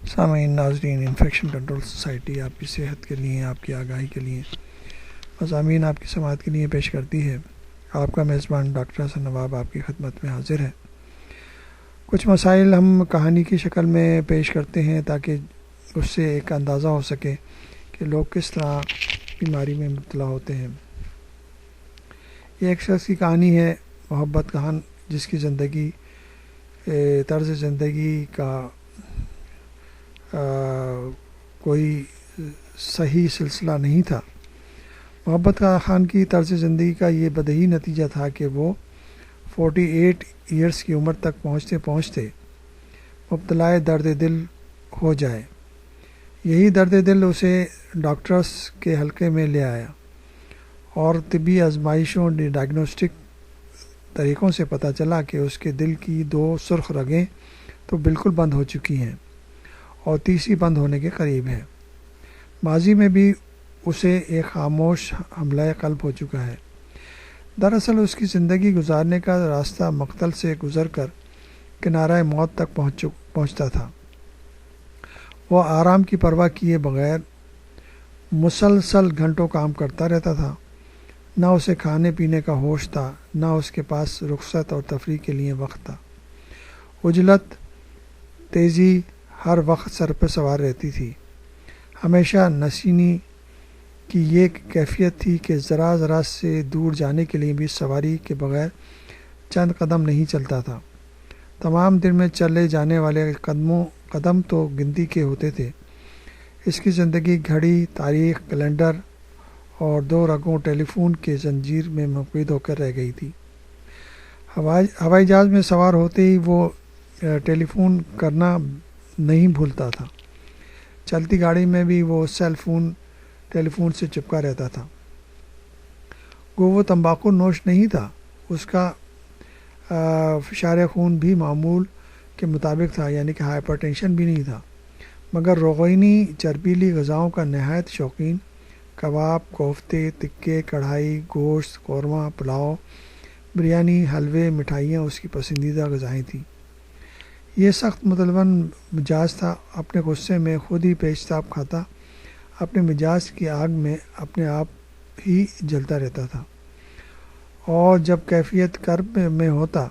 سامعین ناظرین، infection control society آپ کی صحت کے لیے، آپ کی آگاہی کے لیے مضامین آپ کی سماعت کے لیے پیش کرتی ہے۔ آپ کا میزبان ڈاکٹر حسن نواب آپ کی خدمت میں حاضر ہے۔ کچھ مسائل ہم کہانی کی شکل میں پیش کرتے ہیں تاکہ اس سے ایک اندازہ ہو سکے کہ لوگ کس طرح بیماری میں مبتلا ہوتے ہیں۔ یہ ایک شخص کی کہانی ہے، محبت کہان، جس کی زندگی طرز زندگی کا کوئی صحیح سلسلہ نہیں تھا۔ محبت خان کی طرز زندگی کا یہ بدیہی نتیجہ تھا کہ وہ 48 ایئرس کی عمر تک پہنچتے پہنچتے مبتلا درد دل ہو جائے۔ یہی درد دل اسے ڈاکٹرز کے حلقے میں لے آیا اور طبی آزمائشوں ڈائگنوسٹک طریقوں سے پتہ چلا کہ اس کے دل کی 2 سرخ رگیں تو بالکل بند ہو چکی ہیں اور تیسری بند ہونے کے قریب ہے۔ ماضی میں بھی اسے ایک خاموش حملہ قلب ہو چکا ہے۔ دراصل اس کی زندگی گزارنے کا راستہ مقتل سے گزر کر کنارہ موت تک پہنچتا تھا۔ وہ آرام کی پرواہ کیے بغیر مسلسل گھنٹوں کام کرتا رہتا تھا۔ نہ اسے کھانے پینے کا ہوش تھا، نہ اس کے پاس رخصت اور تفریح کے لیے وقت تھا۔ عجلت، تیزی ہر وقت سر پہ سوار رہتی تھی۔ ہمیشہ نشینی کی یہ کیفیت تھی کہ ذرا ذرا سے دور جانے کے لیے بھی سواری کے بغیر چند قدم نہیں چلتا تھا۔ تمام دن میں چلے جانے والے قدم تو گنتی کے ہوتے تھے۔ اس کی زندگی گھڑی، تاریخ، کیلنڈر اور 2 رگوں ٹیلی فون کے زنجیر میں منقید ہو کر رہ گئی تھی۔ ہوائی جہاز میں سوار ہوتے ہی وہ ٹیلی فون کرنا نہیں بھولتا تھا۔ چلتی گاڑی میں بھی وہ ٹیلی فون سے چپکا رہتا تھا۔ گو وہ تمباکو نوش نہیں تھا، اس کا فشار خون بھی معمول کے مطابق تھا، یعنی کہ ہائپر ٹینشن بھی نہیں تھا، مگر روغینی چربیلی غذاؤں کا نہایت شوقین۔ کباب، کوفتے، تکے، کڑھائی، گوشت، قورمہ، پلاؤ، بریانی، حلوے، مٹھائیاں اس کی پسندیدہ غذائیں تھیں۔ یہ سخت متلون مزاج تھا، اپنے غصے میں خود ہی پیشتاب کھاتا، اپنے مزاج کی آگ میں اپنے آپ ہی جلتا رہتا تھا، اور جب کیفیت کرب میں ہوتا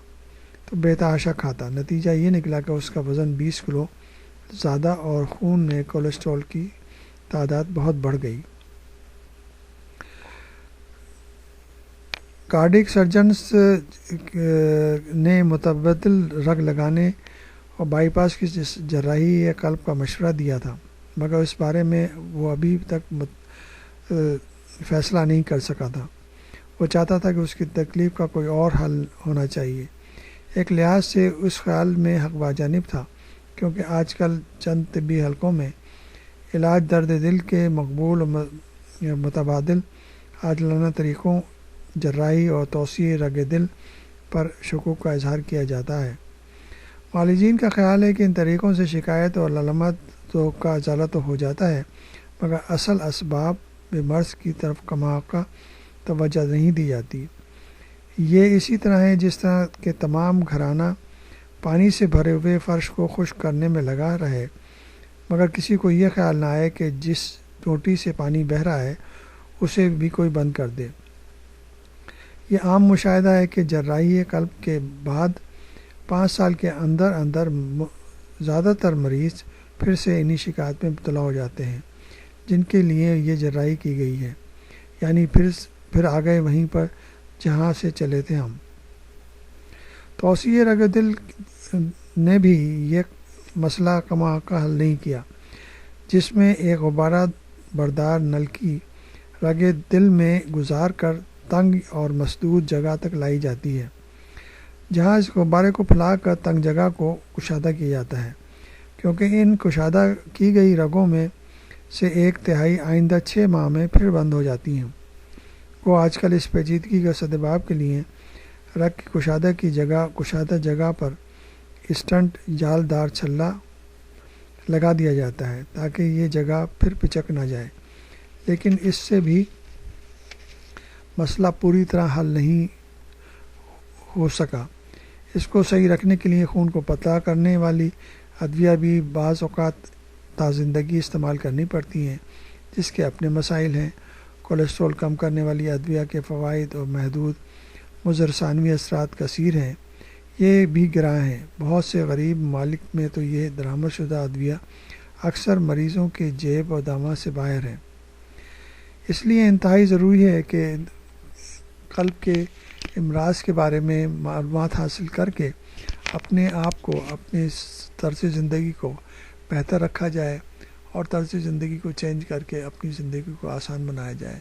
تو بے تحاشا کھاتا۔ نتیجہ یہ نکلا کہ اس کا وزن 20 کلو زیادہ اور خون میں کولیسٹرول کی تعداد بہت بڑھ گئی۔ کارڈیک سرجنز نے متبادل رگ لگانے اور بائی پاس کی جراحی قلب کا مشورہ دیا تھا، مگر اس بارے میں وہ ابھی تک فیصلہ نہیں کر سکا تھا۔ وہ چاہتا تھا کہ اس کی تکلیف کا کوئی اور حل ہونا چاہیے۔ ایک لحاظ سے اس خیال میں حق باجانب تھا، کیونکہ آج کل چند طبی حلقوں میں علاج درد دل کے مقبول و متبادل عاجلانہ طریقوں، جراحی اور توسیع رگ دل پر شکوک کا اظہار کیا جاتا ہے۔ معالجین کا خیال ہے کہ ان طریقوں سے شکایت اور علامات کا ازالہ تو ہو جاتا ہے، مگر اصل اسباب مرض کی طرف کماکہ توجہ نہیں دی جاتی۔ یہ اسی طرح ہے جس طرح کہ تمام گھرانہ پانی سے بھرے ہوئے فرش کو خشک کرنے میں لگا رہے، مگر کسی کو یہ خیال نہ آئے کہ جس ٹوٹی سے پانی بہہ رہا ہے اسے بھی کوئی بند کر دے۔ یہ عام مشاہدہ ہے کہ جراحی قلب کے بعد 5 سال کے اندر زیادہ تر مریض پھر سے انہی شکایت میں مبتلا ہو جاتے ہیں جن کے لیے یہ جراحی کی گئی ہے، یعنی پھر آ گئے وہیں پر جہاں سے چلے تھے ہم۔ توسیع رگ دل نے بھی یہ مسئلہ کما کا حل نہیں کیا، جس میں ایک غبارہ بردار نلکی رگ دل میں گزار کر تنگ اور مسدود جگہ تک لائی جاتی ہے، جہاں اس غبارے کو پھیلا کر تنگ جگہ کو کشادہ کیا جاتا ہے، کیونکہ ان کشادہ کی گئی رگوں میں سے 1/3 آئندہ 6 ماہ میں پھر بند ہو جاتی ہیں۔ وہ آج کل اس پیچیدگی کا سدباب کے لیے رگ کی کشادہ جگہ پر اسٹنٹ جال دار چھلا لگا دیا جاتا ہے تاکہ یہ جگہ پھر پچک نہ جائے، لیکن اس سے بھی مسئلہ پوری طرح حل نہیں ہو سکا۔ اس کو صحیح رکھنے کے لیے خون کو پتلا کرنے والی ادویہ بھی بعض اوقات تا زندگی استعمال کرنی پڑتی ہیں، جس کے اپنے مسائل ہیں۔ کولیسٹرول کم کرنے والی ادویہ کے فوائد اور محدود مضر ثانوی اثرات کثیر ہیں، یہ بھی گراں ہیں۔ بہت سے غریب ممالک میں تو یہ درآمد شدہ ادویہ اکثر مریضوں کے جیب و داماد سے باہر ہیں۔ اس لیے انتہائی ضروری ہے کہ قلب کے امراض کے بارے میں معلومات حاصل کر کے اپنے آپ کو، اپنے طرز زندگی کو بہتر رکھا جائے اور طرز زندگی کو چینج کر کے اپنی زندگی کو آسان بنایا جائے،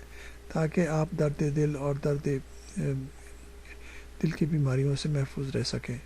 تاکہ آپ درد دل اور درد دل کی بیماریوں سے محفوظ رہ سکیں۔